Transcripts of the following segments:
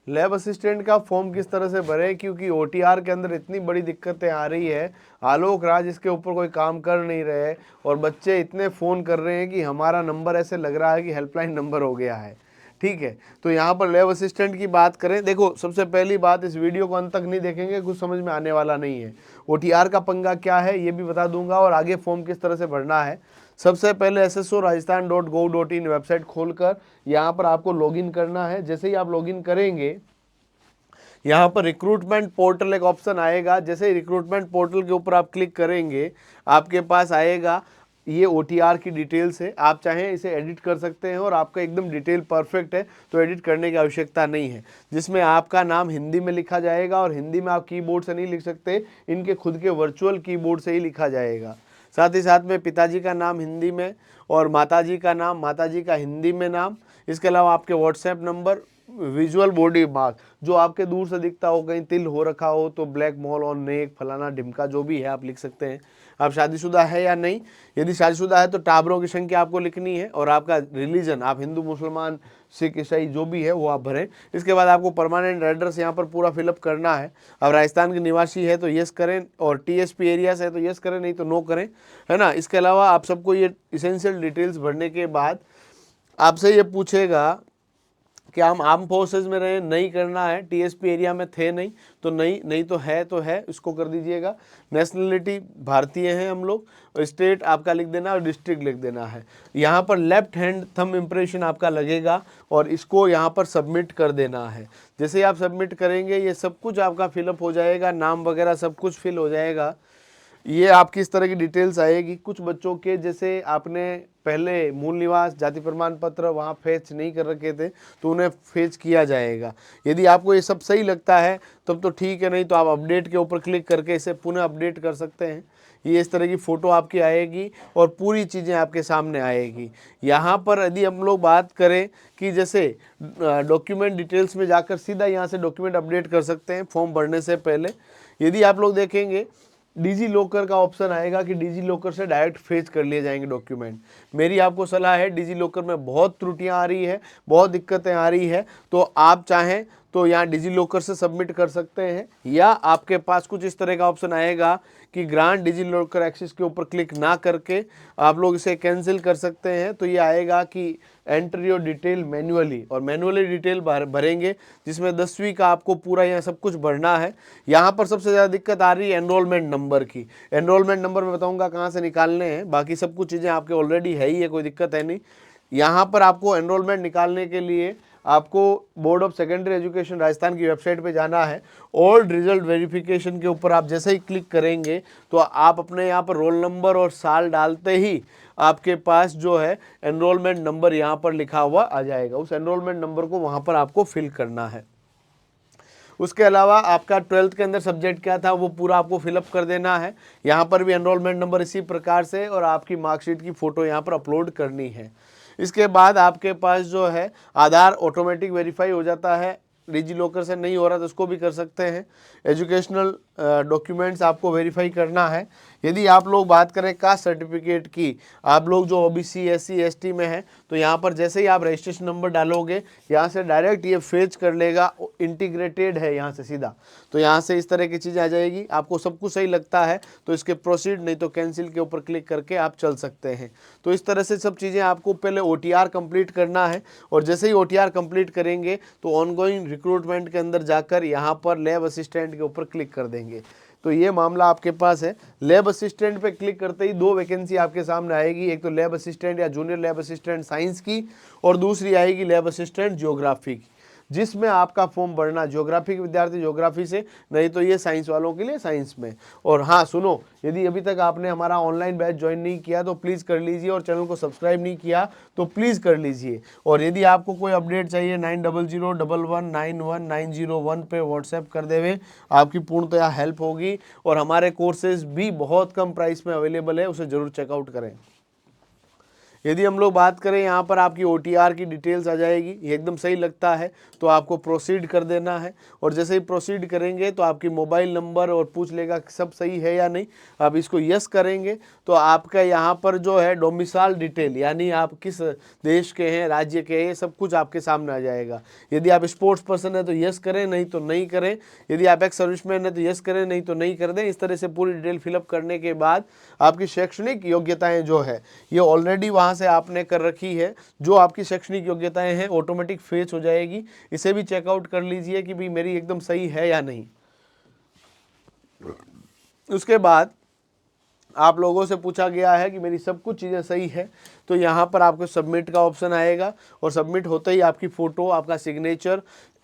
Lab assistant का form किस तरह से भरें, क्योंकि ओटीआर के अंदर इतनी बड़ी दिक्कतें आ रही है, आलोक राज इसके ऊपर कोई काम कर नहीं रहे और बच्चे इतने फ़ोन कर रहे हैं कि हमारा नंबर ऐसे लग रहा है कि हेल्पलाइन नंबर हो गया है। ठीक है, तो यहाँ पर लैब असिस्टेंट की बात करें, देखो सबसे पहली बात, इस वीडियो को अंत तक नहीं देखेंगे कुछ समझ में आने वाला नहीं है। ओटीआर का पंगा क्या है ये भी बता दूंगा और आगे फॉर्म किस तरह से भरना है। सबसे पहले sso.rajasthan.gov.in वेबसाइट खोलकर यहाँ पर आपको लॉगिन करना है। जैसे ही आप लॉगिन करेंगे यहाँ पर रिक्रूटमेंट पोर्टल एक ऑप्शन आएगा। जैसे ही रिक्रूटमेंट पोर्टल के ऊपर आप क्लिक करेंगे आपके पास आएगा ये ओटीआर की डिटेल्स है। आप चाहें इसे एडिट कर सकते हैं और आपका एकदम डिटेल परफेक्ट है तो एडिट करने की आवश्यकता नहीं है। जिसमें आपका नाम हिंदी में लिखा जाएगा और हिंदी में आप कीबोर्ड से नहीं लिख सकते, इनके खुद के वर्चुअल कीबोर्ड से ही लिखा जाएगा। साथ ही साथ में पिताजी का नाम हिंदी में और माताजी का नाम, माताजी का हिंदी में नाम। इसके अलावा आपके WhatsApp number, visual body mark जो आपके दूर से दिखता हो, कहीं तिल हो रखा हो तो ब्लैक मोल ऑन नेक फलाना ढिमका जो भी है आप लिख सकते हैं। आप शादीशुदा है या नहीं, यदि शादीशुदा है तो टाबरों की संख्या आपको लिखनी है और आपका रिलीजन, आप हिंदू मुसलमान सिख ईसाई जो भी है वो आप भरें। इसके बाद आपको परमानेंट एड्रेस यहाँ पर पूरा फिलअप करना है। अब राजस्थान के निवासी है तो यस करें और टीएसपी एरिया से है तो यस करें, नहीं तो नो करें, है ना। इसके अलावा आप सबको ये इसेंशियल डिटेल्स भरने के बाद आपसे ये पूछेगा कि हम आर्म फोर्सेज में रहे, नहीं करना है, टीएसपी एरिया में थे नहीं तो नहीं, नहीं तो है, इसको कर दीजिएगा। नेशनलिटी भारतीय हैं हम लोग, और स्टेट आपका लिख देना और डिस्ट्रिक्ट लिख देना है। यहाँ पर लेफ्ट हैंड थंब इम्प्रेशन आपका लगेगा और इसको यहाँ पर सबमिट कर देना है। जैसे ही आप सबमिट करेंगे ये सब कुछ आपका फिलअप हो जाएगा, नाम वगैरह सब कुछ फिल हो जाएगा। ये आपकी इस तरह की डिटेल्स आएगी। कुछ बच्चों के जैसे आपने पहले मूल निवास, जाति प्रमाण पत्र वहाँ फेच नहीं कर रखे थे तो उन्हें फेच किया जाएगा। यदि आपको ये सब सही लगता है तब तो ठीक है, नहीं तो आप अपडेट के ऊपर क्लिक करके इसे पुनः अपडेट कर सकते हैं। ये इस तरह की फ़ोटो आपकी आएगी और पूरी चीज़ें आपके सामने आएगी। यहाँ पर यदि हम लोग बात करें कि जैसे डॉक्यूमेंट डिटेल्स में जाकर सीधा यहाँ से डॉक्यूमेंट अपडेट कर सकते हैं फॉर्म भरने से पहले। यदि आप लोग देखेंगे डिजी लॉकर का ऑप्शन आएगा कि डिजी लॉकर से डायरेक्ट फेच कर लिए जाएंगे डॉक्यूमेंट। मेरी आपको सलाह है, डिजी लॉकर में बहुत त्रुटियां आ रही है, बहुत दिक्कतें आ रही है, तो आप चाहें तो यहाँ डिजी लॉकर से सबमिट कर सकते हैं, या आपके पास कुछ इस तरह का ऑप्शन आएगा कि ग्रांट डिजी लॉकर एक्सेस के ऊपर क्लिक ना करके आप लोग इसे कैंसिल कर सकते हैं। तो ये आएगा कि एंटर योर डिटेल मैन्युअली, और मैन्युअली डिटेल भरेंगे जिसमें 10वीं का आपको पूरा यहाँ सब कुछ भरना है। यहाँ पर सबसे ज़्यादा दिक्कत आ रही है एनरोलमेंट नंबर की। एनरोलमेंट नंबर मैं बताऊँगा कहाँ से निकालने हैं, बाकी सब कुछ चीज़ें आपके ऑलरेडी है ही है, कोई दिक्कत है नहीं। यहाँ पर आपको एनरोलमेंट निकालने के लिए आपको board of secondary education Rajasthan की वेबसाइट पे जाना है। ओल्ड रिजल्ट वेरिफिकेशन के ऊपर आप जैसे ही क्लिक करेंगे तो आप अपने यहाँ पर रोल नंबर और साल डालते ही आपके पास जो है एनरोलमेंट नंबर यहाँ पर लिखा हुआ आ जाएगा। उस एनरोलमेंट नंबर को वहाँ पर आपको फिल करना है। उसके अलावा आपका 12th के अंदर सब्जेक्ट क्या था वो पूरा आपको फिलअप कर देना है। यहाँ पर भी एनरोलमेंट नंबर इसी प्रकार से और आपकी मार्कशीट की फ़ोटो यहाँ पर अपलोड करनी है। इसके बाद आपके पास जो है आधार ऑटोमेटिक वेरीफाई हो जाता है, डिजी लॉकर से नहीं हो रहा तो उसको भी कर सकते हैं। एजुकेशनल डॉक्यूमेंट्स आपको वेरीफाई करना है। यदि आप लोग बात करें कास्ट सर्टिफिकेट की, आप लोग जो ओबीसी एससी एसटी में हैं तो यहाँ पर जैसे ही आप रजिस्ट्रेशन नंबर डालोगे यहाँ से डायरेक्ट ये फेच कर लेगा, इंटीग्रेटेड है यहाँ से सीधा, तो यहाँ से इस तरह की चीज़ आ जाएगी। आपको सब कुछ सही लगता है तो इसके प्रोसीड, नहीं तो कैंसिल के ऊपर क्लिक करके आप चल सकते हैं। तो इस तरह से सब चीज़ें आपको पहले OTR कंप्लीट करना है और जैसे ही OTR कंप्लीट करेंगे तो ऑनगोइंग रिक्रूटमेंट के अंदर जाकर यहाँ पर लैब असिस्टेंट के ऊपर क्लिक कर देंगे। तो ये मामला आपके पास है। लैब असिस्टेंट पे क्लिक करते ही 2 वैकेंसी आपके सामने आएगी, एक तो लैब असिस्टेंट या जूनियर लैब असिस्टेंट साइंस की और दूसरी आएगी लैब असिस्टेंट ज्योग्राफी की, जिसमें आपका फॉर्म भरना ज्योग्राफी के विद्यार्थी ज्योग्राफी से, नहीं तो ये साइंस वालों के लिए साइंस में। और हाँ सुनो, यदि अभी तक आपने हमारा ऑनलाइन बैच ज्वाइन नहीं किया तो प्लीज़ कर लीजिए और चैनल को सब्सक्राइब नहीं किया तो प्लीज़ कर लीजिए। और यदि आपको कोई अपडेट चाहिए 9001191901 पे व्हाट्सएप कर देवे, आपकी पूर्णतया हेल्प होगी। और हमारे कोर्सेज भी बहुत कम प्राइस में अवेलेबल है, उसे ज़रूर चेकआउट करें। यदि हम लोग बात करें यहाँ पर आपकी OTR की डिटेल्स आ जाएगी, ये एकदम सही लगता है तो आपको प्रोसीड कर देना है। और जैसे ही प्रोसीड करेंगे तो आपकी मोबाइल नंबर और पूछ लेगा कि सब सही है या नहीं, आप इसको यस करेंगे तो आपका यहाँ पर जो है डोमिसाइल डिटेल, यानी आप किस देश के हैं, राज्य के हैं, सब कुछ आपके सामने आ जाएगा। यदि आप स्पोर्ट्स पर्सन है तो यस करें, नहीं तो नहीं करें। यदि आप एक्स सर्विसमैन है तो यस करें, नहीं तो नहीं कर दें। इस तरह से पूरी डिटेल फिलअप करने के बाद आपकी शैक्षणिक योग्यताएं जो है ये ऑलरेडी वहाँ से आपने कर रखी है, जो आपकी शैक्षणिक योग्यताएं हैं ऑटोमेटिक फेच हो जाएगी। इसे भी चेकआउट कर लीजिए कि भाई मेरी एकदम सही है या नहीं। उसके बाद आप लोगों से पूछा गया है कि मेरी सब कुछ चीज़ें सही है, तो यहाँ पर आपको सबमिट का ऑप्शन आएगा और सबमिट होते ही आपकी फ़ोटो, आपका सिग्नेचर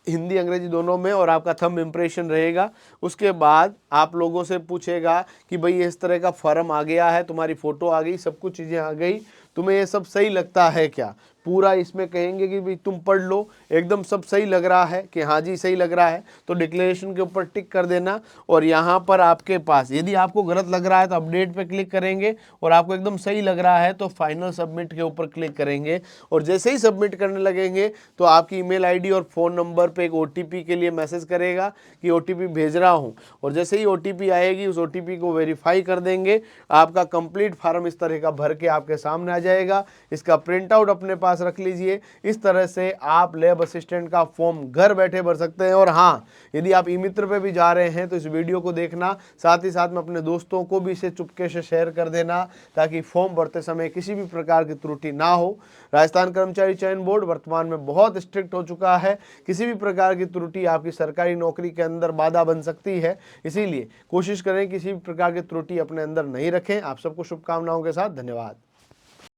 हिंदी अंग्रेजी दोनों में और आपका थंब इम्प्रेशन रहेगा। उसके बाद आप लोगों से पूछेगा कि भाई इस तरह का फॉर्म आ गया है, तुम्हारी फ़ोटो आ गई, सब कुछ चीज़ें आ गई, तुम्हें ये सब सही लगता है क्या। पूरा इसमें कहेंगे कि भाई तुम पढ़ लो, एकदम सब सही लग रहा है कि हाँ जी सही लग रहा है, तो डिक्लेरेशन के ऊपर टिक कर देना। और यहाँ पर आपके पास यदि आपको गलत लग रहा है तो अपडेट पे क्लिक करेंगे, और आपको एकदम सही लग रहा है तो फाइनल सबमिट के ऊपर क्लिक करेंगे। और जैसे ही सबमिट करने लगेंगे तो आपकी ईमेल आईडी और फ़ोन नंबर पे एक OTP के लिए मैसेज करेगा कि OTP भेज रहा हूँ, और जैसे ही OTP आएगी उस OTP को वेरीफाई कर देंगे। आपका कंप्लीट फार्म इस तरह का भर के आपके सामने आ जाएगा। इसका प्रिंट आउट अपने पास रख लीजिए। इस तरह से आप लैब असिस्टेंट का फॉर्म घर बैठे भर सकते हैं। और हाँ, यदि आप ई-मित्र पे भी जा रहे हैं तो इस वीडियो को देखना, साथ ही साथ में अपने दोस्तों को भी इसे चुपके से शेयर कर देना, ताकि फॉर्म भरते समय किसी भी प्रकार की त्रुटि ना हो। राजस्थान कर्मचारी चयन बोर्ड वर्तमान में बहुत स्ट्रिक्ट हो चुका है। किसी भी प्रकार की त्रुटि आपकी सरकारी नौकरी के अंदर बाधा बन सकती है, इसीलिए कोशिश करें किसी भी प्रकार की त्रुटि अपने अंदर नहीं रखें। आप सबको शुभकामनाओं के साथ धन्यवाद।